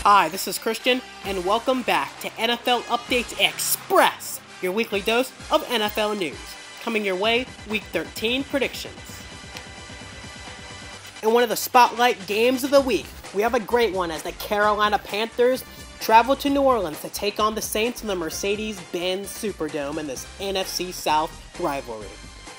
Hi, this is Christian, and welcome back to NFL Updates Express, your weekly dose of NFL news. Coming your way, Week 13 predictions. In one of the spotlight games of the week, we have a great one as the Carolina Panthers travel to New Orleans to take on the Saints in the Mercedes-Benz Superdome in this NFC South rivalry.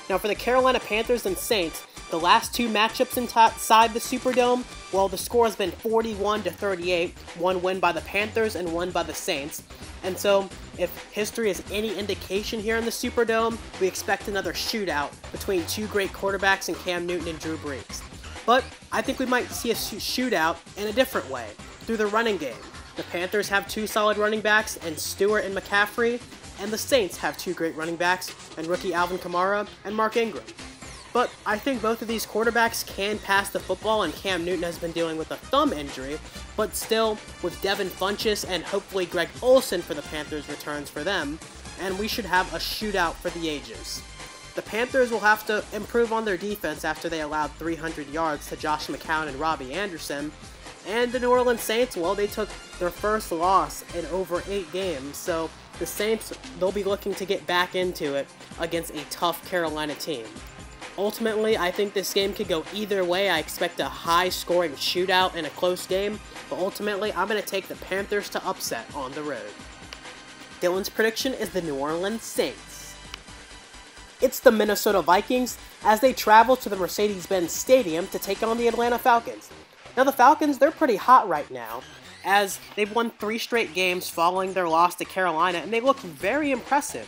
Now for the Carolina Panthers and Saints, the last two matchups inside the Superdome, well, the score has been 41-38, one win by the Panthers and one by the Saints. And so, if history is any indication here in the Superdome, we expect another shootout between two great quarterbacks in Cam Newton and Drew Brees. But I think we might see a shootout in a different way, through the running game. The Panthers have two solid running backs in Stewart and McCaffrey, and the Saints have two great running backs in rookie Alvin Kamara and Mark Ingram. But I think both of these quarterbacks can pass the football, and Cam Newton has been dealing with a thumb injury, but still, with Devin Funchess and hopefully Greg Olsen for the Panthers returns for them, and we should have a shootout for the ages. The Panthers will have to improve on their defense after they allowed 300 yards to Josh McCown and Robbie Anderson, and the New Orleans Saints, well, they took their first loss in over 8 games, so the Saints, they'll be looking to get back into it against a tough Carolina team. Ultimately, I think this game could go either way. I expect a high-scoring shootout in a close game, but ultimately, I'm going to take the Panthers to upset on the road. Dylan's prediction is the New Orleans Saints. It's the Minnesota Vikings as they travel to the Mercedes-Benz Stadium to take on the Atlanta Falcons. Now, the Falcons, they're pretty hot right now, as they've won 3 straight games following their loss to Carolina, and they look very impressive.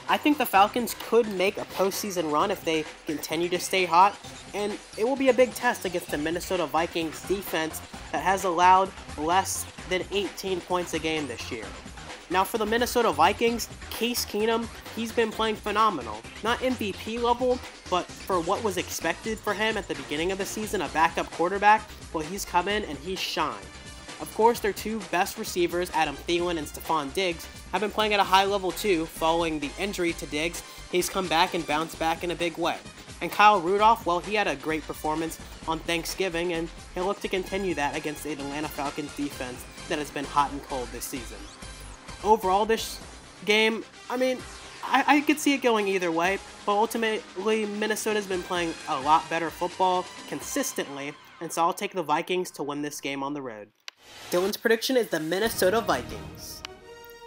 I think the Falcons could make a postseason run if they continue to stay hot, and it will be a big test against the Minnesota Vikings defense that has allowed less than 18 points a game this year. Now for the Minnesota Vikings, Case Keenum, he's been playing phenomenal. Not MVP level, but for what was expected for him at the beginning of the season, a backup quarterback, well, he's come in and he's shined. Of course, their two best receivers, Adam Thielen and Stephon Diggs, have been playing at a high level too. Following the injury to Diggs, he's come back and bounced back in a big way. And Kyle Rudolph, well, he had a great performance on Thanksgiving, and he'll look to continue that against the Atlanta Falcons defense that has been hot and cold this season. Overall, this game, I could see it going either way, but ultimately, Minnesota's been playing a lot better football consistently, and so I'll take the Vikings to win this game on the road. Dylan's prediction is the Minnesota Vikings.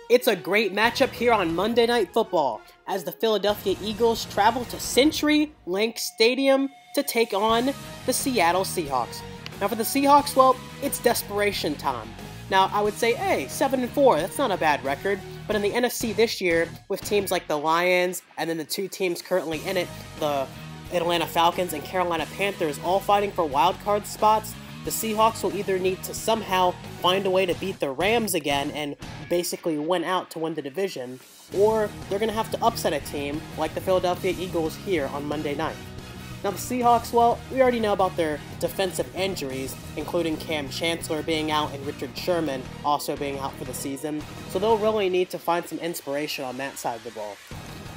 It's a great matchup here on Monday Night Football as the Philadelphia Eagles travel to CenturyLink Stadium to take on the Seattle Seahawks. Now for the Seahawks, well, it's desperation time. Now I would say, hey, 7-4, that's not a bad record, but in the NFC this year, with teams like the Lions and then the two teams currently in it, the Atlanta Falcons and Carolina Panthers all fighting for wildcard spots, the Seahawks will either need to somehow find a way to beat the Rams again and basically win out to win the division, or they're going to have to upset a team like the Philadelphia Eagles here on Monday night. Now the Seahawks, well, we already know about their defensive injuries, including Cam Chancellor being out and Richard Sherman also being out for the season, so they'll really need to find some inspiration on that side of the ball.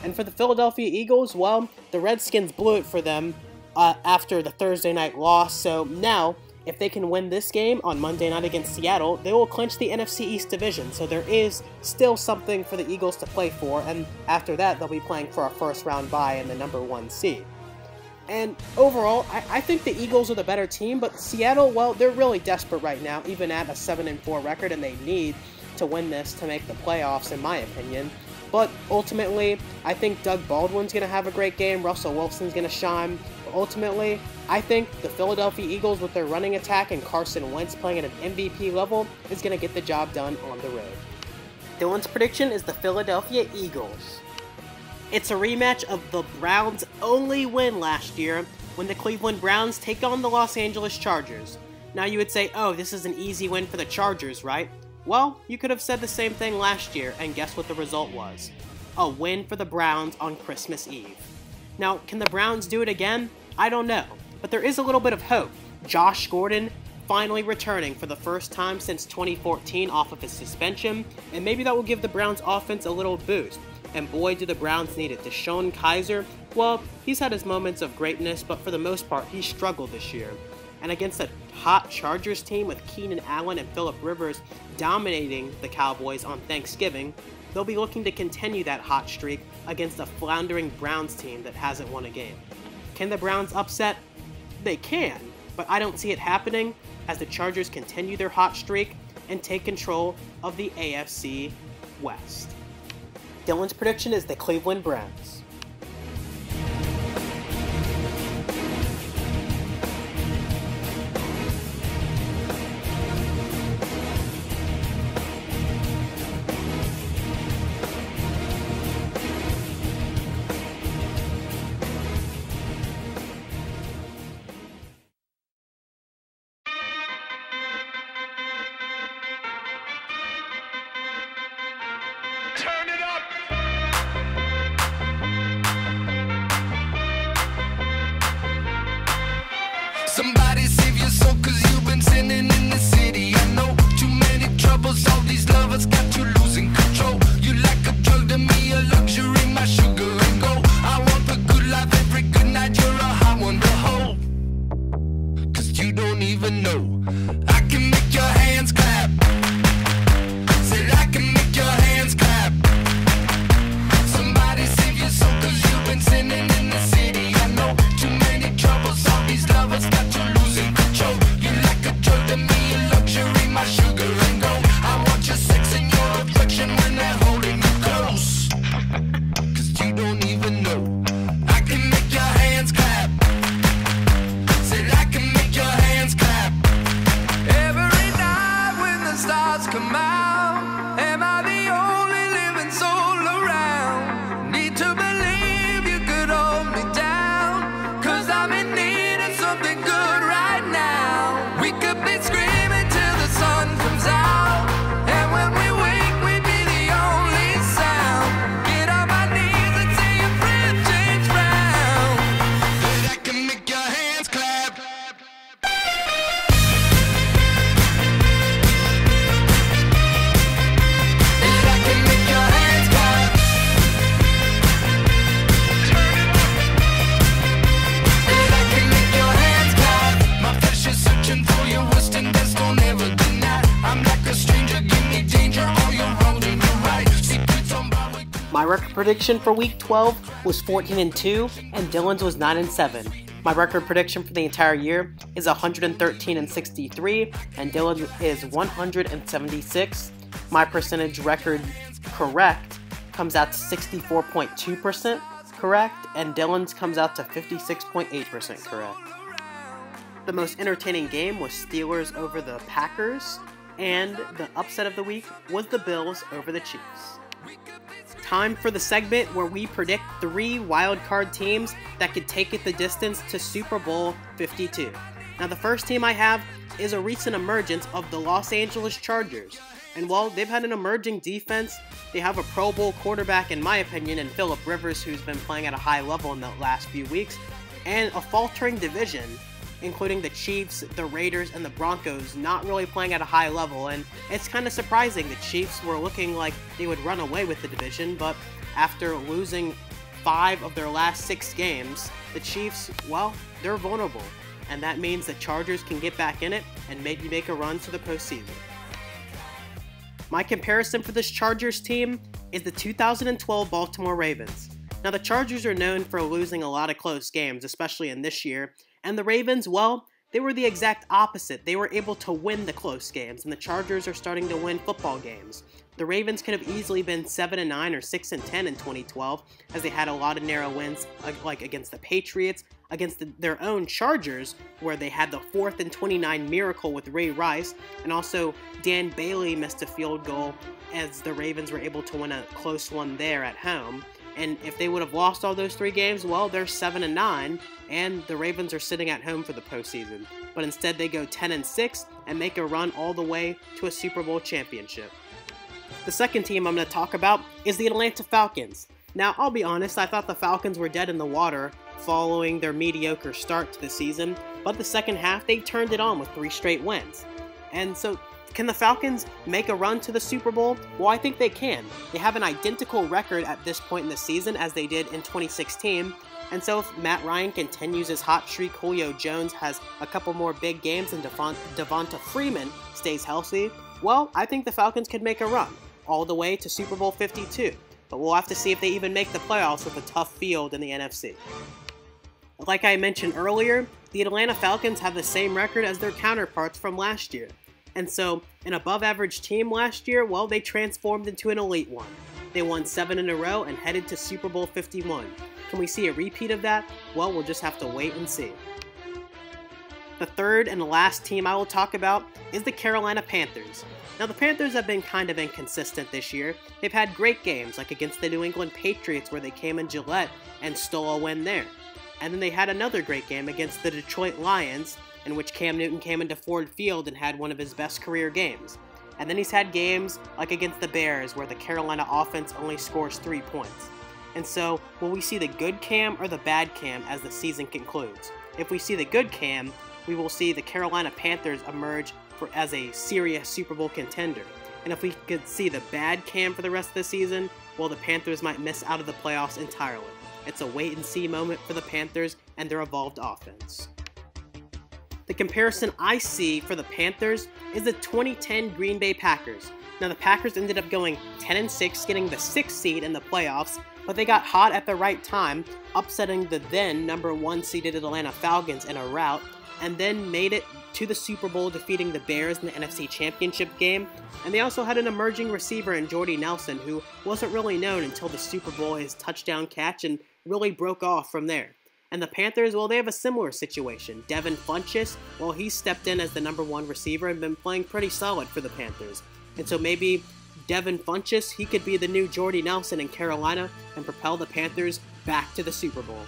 And for the Philadelphia Eagles, well, the Redskins blew it for them after the Thursday night loss, so now, if they can win this game on Monday night against Seattle, they will clinch the NFC East division, so there is still something for the Eagles to play for, and after that, they'll be playing for a first-round bye in the #1 seed. And overall, I think the Eagles are the better team, but Seattle, well, they're really desperate right now, even at a 7-4 record, and they need to win this to make the playoffs, in my opinion. But ultimately, I think Doug Baldwin's going to have a great game, Russell Wilson's going to shine. But ultimately, I think the Philadelphia Eagles with their running attack and Carson Wentz playing at an MVP level is going to get the job done on the road. Dylan's prediction is the Philadelphia Eagles. It's a rematch of the Browns' only win last year when the Cleveland Browns take on the Los Angeles Chargers. Now you would say, oh, this is an easy win for the Chargers, right? Well, you could have said the same thing last year, and guess what the result was? A win for the Browns on Christmas Eve. Now, can the Browns do it again? I don't know, but there is a little bit of hope. Josh Gordon finally returning for the first time since 2014 off of his suspension, and maybe that will give the Browns offense a little boost. And boy, do the Browns need it. Deshaun Kaiser, well, he's had his moments of greatness, but for the most part, he struggled this year. And against a hot Chargers team with Keenan Allen and Phillip Rivers dominating the Cowboys on Thanksgiving, they'll be looking to continue that hot streak against a floundering Browns team that hasn't won a game. Can the Browns upset? They can, but I don't see it happening as the Chargers continue their hot streak and take control of the AFC West. Dylan's prediction is the Cleveland Browns. Turn it up! Somebody save your soul, cause you've been sinning in the city. I know too many troubles, all these lovers got you losing control. You like a drug to me, a luxury, my sugar and gold. I want the good life every good night, you're a hot one to hold. Cause you don't even know I can make your hands clap. Said I can make your hands clap. Somebody save your soul, cause you've been sinning in the city. I know too many troubles, all these lovers got you losing control. You like a drug to me, a luxury, my sugar and gold. I want your sex and your affection when they're holding you close. Cause you don't even know I can make your hands clap. Said I can make your hands clap. Every night when the stars come out, am I the only living soul around? Need to believe you could hold me down, cause I'm in need of something good right now. We could be screaming till the sun comes out, and when we wake we'd be the only sound. Get on my knees and say your friend James Brown. That I can make your hands clap. That I can make your hands clap. Turn it up. That I can make your hands clap. My flesh is searching for your worst and best, don't ever deny. I'm like a stranger, give me danger, all you're wrong and you're right. Secrets on my way. My record prediction for Week 12 was 14-2, and Dylan's was 9-7. My record prediction for the entire year is 113-63, and Dylan's is 176. My percentage record correct comes out to 64.2% correct, and Dylan's comes out to 56.8% correct. The most entertaining game was Steelers over the Packers, and the upset of the week was the Bills over the Chiefs. Time for the segment where we predict 3 wildcard teams that could take it the distance to Super Bowl 52. Now the first team I have is a recent emergence of the Los Angeles Chargers. And while they've had an emerging defense, they have a Pro Bowl quarterback in my opinion in Phillip Rivers, who's been playing at a high level in the last few weeks, and a faltering division including the Chiefs, the Raiders, and the Broncos not really playing at a high level, and it's kind of surprising. The Chiefs were looking like they would run away with the division, but after losing 5 of their last 6 games, the Chiefs, well, they're vulnerable, and that means the Chargers can get back in it and maybe make a run to the postseason. My comparison for this Chargers team is the 2012 Baltimore Ravens. Now, the Chargers are known for losing a lot of close games, especially in this year, and the Ravens, well, they were the exact opposite. They were able to win the close games, and the Chargers are starting to win football games. The Ravens could have easily been 7-9 or 6-10 in 2012, as they had a lot of narrow wins, like against the Patriots, against their own Chargers, where they had the 4th and 29 miracle with Ray Rice, and also Dan Bailey missed a field goal as the Ravens were able to win a close one there at home. And if they would have lost all those 3 games, well, they're 7-9, and the Ravens are sitting at home for the postseason. But instead, they go 10-6 and make a run all the way to a Super Bowl championship. The second team I'm going to talk about is the Atlanta Falcons. Now, I'll be honest, I thought the Falcons were dead in the water following their mediocre start to the season, but the second half, they turned it on with 3 straight wins. And so, Can the Falcons make a run to the Super Bowl? Well, I think they can. They have an identical record at this point in the season as they did in 2016, and so if Matt Ryan continues his hot streak, Julio Jones has a couple more big games, and Devonta Freeman stays healthy, well, I think the Falcons could make a run all the way to Super Bowl 52. But we'll have to see if they even make the playoffs with a tough field in the NFC. Like I mentioned earlier, the Atlanta Falcons have the same record as their counterparts from last year. And so, an above-average team last year, well, they transformed into an elite one. They won 7 in a row and headed to Super Bowl 51. Can we see a repeat of that? Well, we'll just have to wait and see. The third and last team I will talk about is the Carolina Panthers. Now, the Panthers have been kind of inconsistent this year. They've had great games, like against the New England Patriots, where they came in Gillette and stole a win there. And then they had another great game against the Detroit Lions, in which Cam Newton came into Ford Field and had one of his best career games. And then he's had games like against the Bears, where the Carolina offense only scores 3 points. And so, will we see the good Cam or the bad Cam as the season concludes? If we see the good Cam, we will see the Carolina Panthers emerge as a serious Super Bowl contender. And if we could see the bad Cam for the rest of the season, well, the Panthers might miss out of the playoffs entirely. It's a wait-and-see moment for the Panthers and their evolved offense. The comparison I see for the Panthers is the 2010 Green Bay Packers. Now, the Packers ended up going 10-6, getting the 6th seed in the playoffs, but they got hot at the right time, upsetting the then number 1 seeded Atlanta Falcons in a rout, and then made it to the Super Bowl, defeating the Bears in the NFC Championship game. And they also had an emerging receiver in Jordy Nelson, who wasn't really known until the Super Bowl, his touchdown catch, and really broke off from there. And the Panthers, well, they have a similar situation. Devin Funchess, well, he stepped in as the number 1 receiver and been playing pretty solid for the Panthers. And so maybe Devin Funchess, he could be the new Jordy Nelson in Carolina and propel the Panthers back to the Super Bowl.